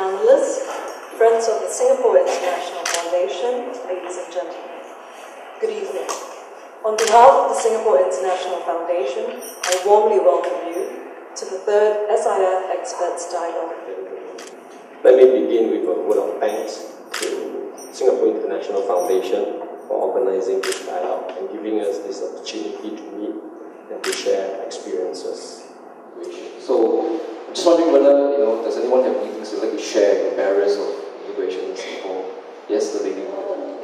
panelists, friends of the Singapore International Foundation, ladies and gentlemen. Good evening. On behalf of the Singapore International Foundation, I warmly welcome you to the third SIF Xpats Dialogue. Let me begin with a word of thanks to Singapore International Foundation for organizing this dialogue and giving us this opportunity to meet and to share experiences with you. So, I'm just wondering whether, does anyone have anything to like to share the barriers of immigration in Singapore? Yes, the lady.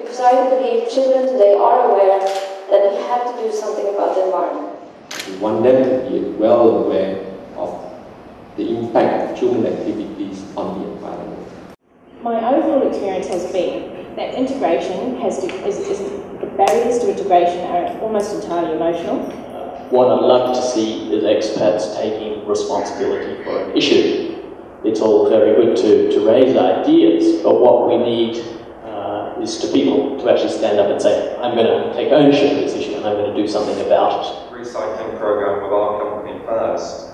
Because I believe children today are aware that we have to do something about the environment. We want them to be well aware of the impact of human activities on the environment. My overall experience has been that integration the barriers to integration are almost entirely emotional. What I'd love to see is expats taking responsibility for an issue. It's all very good to raise ideas, but what we need is to people to actually stand up and say, I'm going to take ownership of this issue and I'm going to do something about it. Recycling program of our company first.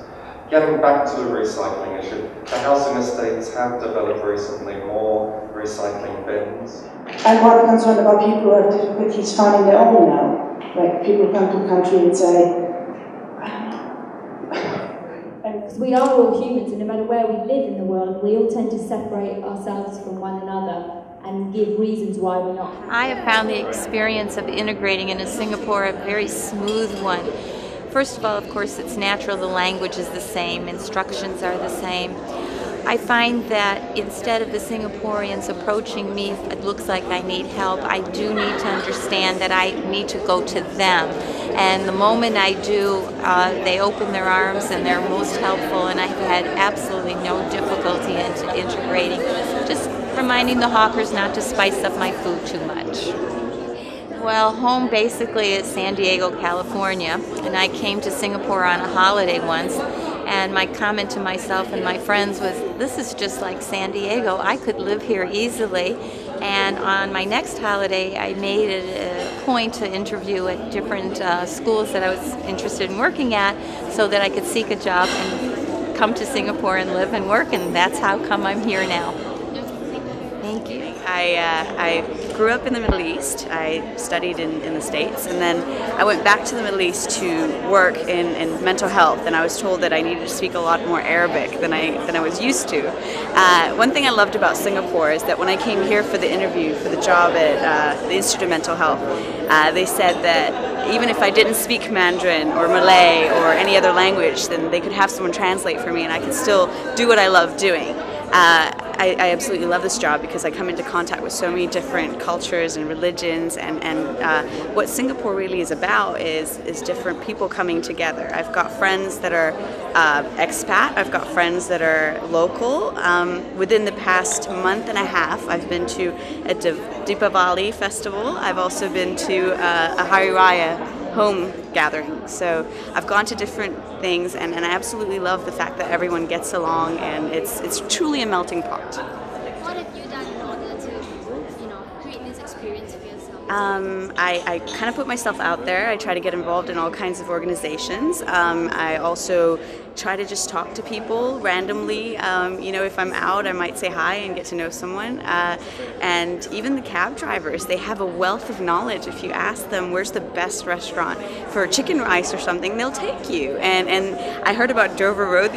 Getting back to the recycling issue, the housing estates have developed recently more recycling bins. I'm more concerned about people who have difficulties finding their own now. Like people come to the country and say, because we are all humans, and no matter where we live in the world, we all tend to separate ourselves from one another and give reasons why we're not happy. I have found the experience of integrating into Singapore a very smooth one. First of all, of course, it's natural, the language is the same, instructions are the same. I find that instead of the Singaporeans approaching me, if it looks like I need help, I do need to understand that I need to go to them. And the moment I do, they open their arms and they're most helpful, and I've had absolutely no difficulty in integrating. Just reminding the hawkers not to spice up my food too much. Well, home basically is San Diego, California, and I came to Singapore on a holiday once, and my comment to myself and my friends was, this is just like San Diego, I could live here easily. And on my next holiday, I made it a point to interview at different schools that I was interested in working at so that I could seek a job and come to Singapore and live and work, and that's how come I'm here now. Thank you. I grew up in the Middle East. I studied in the States, and then I went back to the Middle East to work in mental health, and I was told that I needed to speak a lot more Arabic than I was used to. One thing I loved about Singapore is that when I came here for the interview for the job at the Institute of Mental Health, they said that even if I didn't speak Mandarin or Malay or any other language, then they could have someone translate for me and I could still do what I love doing. I absolutely love this job because I come into contact with so many different cultures and religions, and what Singapore really is about is different people coming together. I've got friends that are expat, I've got friends that are local. Within the past month and a half, I've been to a Deepavali festival. I've also been to a Hari Raya home gathering. So I've gone to different things, and I absolutely love the fact that everyone gets along, and it's truly a melting pot. What have you done in order to, create this experience for yourself? I kind of put myself out there. I try to get involved in all kinds of organizations. I also try to just talk to people randomly. If I'm out, I might say hi and get to know someone. And even the cab drivers, they have a wealth of knowledge. If you ask them where's the best restaurant for chicken rice or something, they'll take you. And I heard about Dover Road